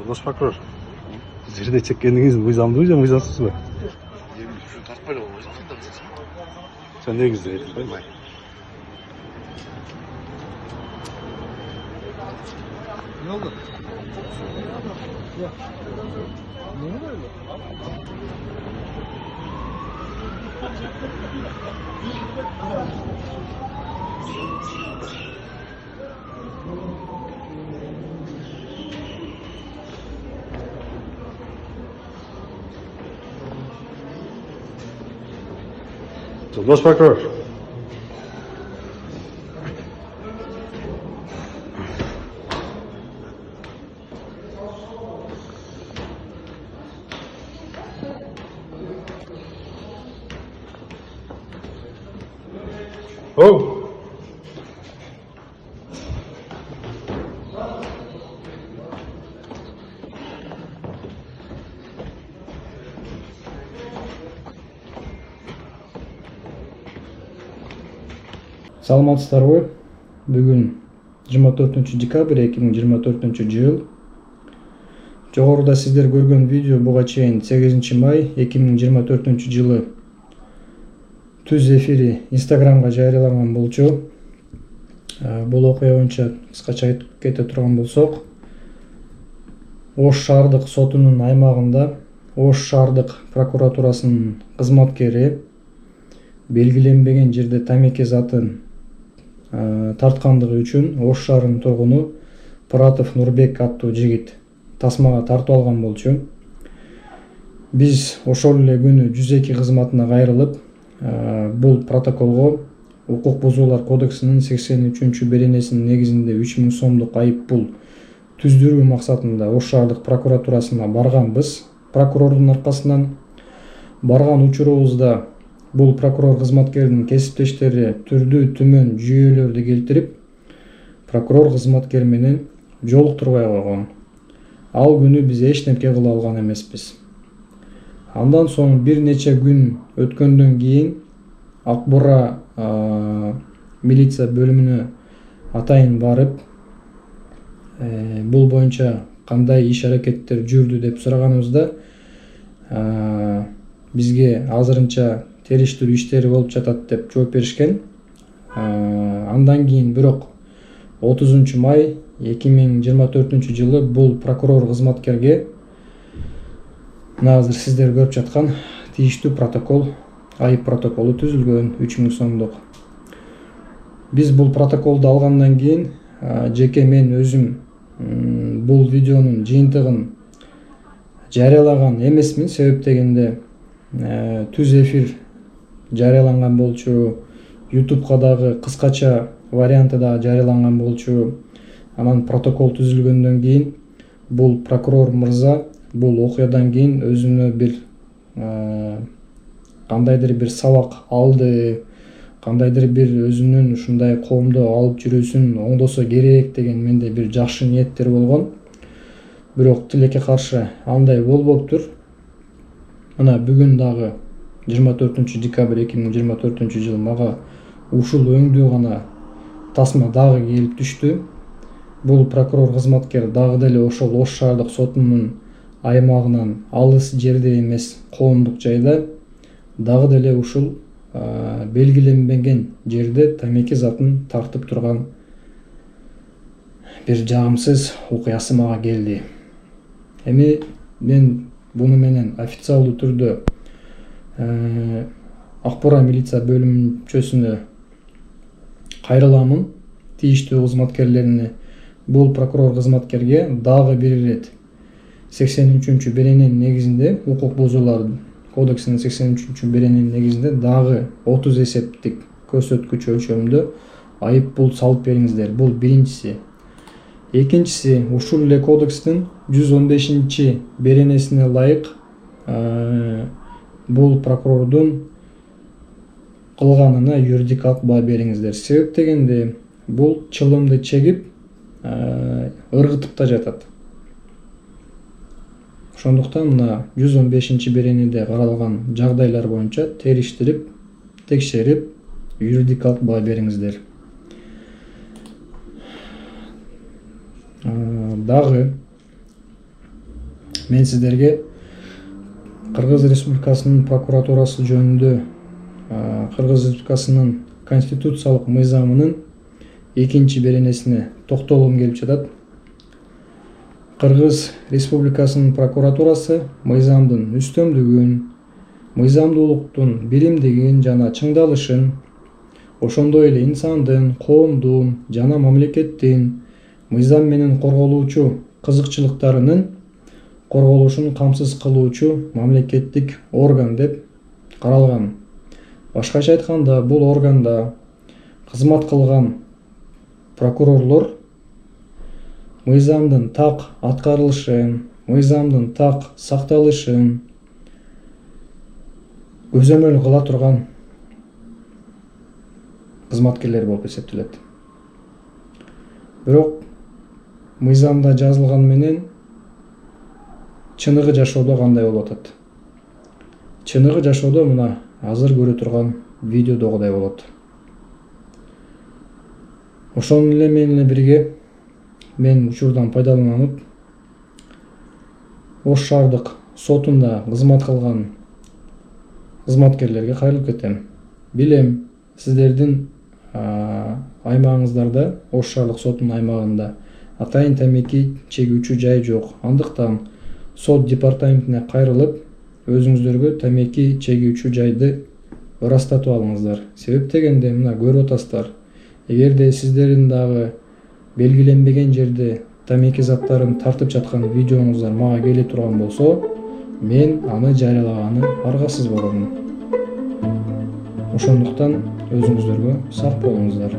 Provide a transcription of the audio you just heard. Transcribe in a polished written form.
Жолдош прокурор, жерде чеккениңиз мыйзамдуу же мыйзамсызбу? Эми ушу тартпай эле болбойт да мыйзамсыз. Sen негизи айтпайбы? Ne oldu? Жолдош прокурор. Оу. Саламатсыздарбы? Бүгүн 24 декабрь 2024 жыл. Жогоруда сиздер көргөн видео буга чейин 8 май 2024 жылы түз эфири Instagramга жарыяланган болчу. Бул окуя боюнча кыскача айтып кете турган болсок, Ош шаардык сотунун аймагында Ош шаардык прокуратурасынын кызматкери белгиленбеген жерде тамеки затын тарткандыгы үчүн Ош шаарынын тургуну Пыратов Нурбек аттуу жигит тасмага тартып алган болчу. Биз ошол эле күнү 102 кызматына кайрылып, бул протоколго Укук бузуулар кодексинин 83 беренесинин негизинде 3000 сомдук айып пул түздүрүү максатында Ош шаардык прокуратурасына барганбыз. Прокурордун аркасынан барган учурубузда бул прокурор кызматкеринин кесиптештери түрдүү түмөн жүйөлөрдү келтирип, прокурор кызматкери менен жолуктурбай койгон. Ал күнү биз эч нерсе кыла алган эмеспиз. Андан соң бир нече күн өткөндөн кийин Ак Бура милиция бөлүмүнө атайын барып, бул боюнча кандай иш аракеттер жүрдү деп сураганыбызда, бизге азырынча териштирүү иштери болуп жатат деп жооп беришкен. Андан кийин бирок 30 май 2024 жылы бул прокурор кызматкерге азыр сиздер көрүп жаткан тийиштүү протокол, айып протоколу түзүлгөн 3000 сомдук. Биз бул протоколду алгандан кийин жеке мен өзүм бул видеонун жыйынтыгын жарыялаган эмесмин, себеп дегенде түз эфир жарыяланган болчу, YouTube'га дагы кыскача варианты да жарыяланган болчу. Анан протокол түзүлгөндөн кийин бул прокурор мырза бул окуядан кийин өзүнө бир кандайдыр бир сабак алды, кандайдыр бир өзүнүн ушундай коомдо алып жүрүүсүн оңдосо керек деген менде бир жакшы ниеттер болгон. Бирок тилекке каршы андай болбоптур. Мына бүгүн дагы 24 декабрь 2024 жыл мага ушул өңдүү гана тасма дагы келип түштү. Бул прокурор кызматкер дагы деле ошол Ош шаардык сотунун аймагынан алыс жерде эмес, коомдук жайда дагы деле ушул белгиленбеген жерде тамеки затын тартып турган бир жагымсыз окуясы мага келди. Эми мен буну менен официалдуу түрдө Ак Бура милиция бөлүмчөсүнө кайрыламын, тийиштүү кызматкерлерине. Бул прокурор кызматкерге дагы бир ирет 83 берененин негизинде, Укук бузуулар кодексинин 83 берененин негизинде дагы 30 эсептик көрсөткүч өлчөмүндө айып пул салып бериңиздер. Бул биринчиси. Экинчиси, ушул эле кодекстин 115 беренесине ылайык бул прокурордун кылганына юридикалык баа бериңиздер. Себеп дегенде бул чылымды чегип ыргытып да жатат. Ошондуктан мына 115 беренеде каралган жагдайлар боюнча териштирип, текшерип, юридикалык баа бериңиздер. Дагы Мен сіздерге Кыргыз Республикасынын прокуратурасы жөнүндө Кыргыз Республикасынын конституциялык мыйзамынын 2-беренесине токтолгум келип жатат. Кыргыз Республикасынын прокуратурасы мыйзамдын үстөмдүгүн, мыйзамдуулуктун биримдигин жана чыңдалышын, ошондой эле инсандын, коомдун жана мамлекеттин мыйзам менен корголуучу кызыкчылыктарынын корголушун камсыз кылуучу мамлекеттик орган деп каралган. Башкача айтканда, бул органда кызмат кылган прокурорлор мыйзамдын так аткарылышын, мыйзамдын так сакталышын көзөмөл кыла турган кызматкерлер болуп эсептелет. Бирок мыйзамда жазылган менен чыныгы жашоодо кандай болуп атат? Чыныгы жашоодо мына азыр көрө турган видеодогудай болот. Ошону эле менен бирге мен учурдан пайдаланып Ош шаардык сотунда кызмат кылган кызматкерлерге кайрылып кетем. Билем, сиздердин аймагыңыздарда, Ош шаардык сотунун аймагында атайын темеки чегүүчү жай жок. Андыктан сот департаментине кайрылып, өзүңүздөргө темеки чегүүчү жайды ырастатып алыңыздар. Себеп дегенде мына көрүп атасыздар. Эгерде сиздердин дагы белгиленбеген жерде темеки заттарын тартып жаткан видеоңуздар мага келе турган болсо, мен аны жарыялаганы аргасыз боломун. Ошондуктан өзүңүздөргө сак болуңуздар.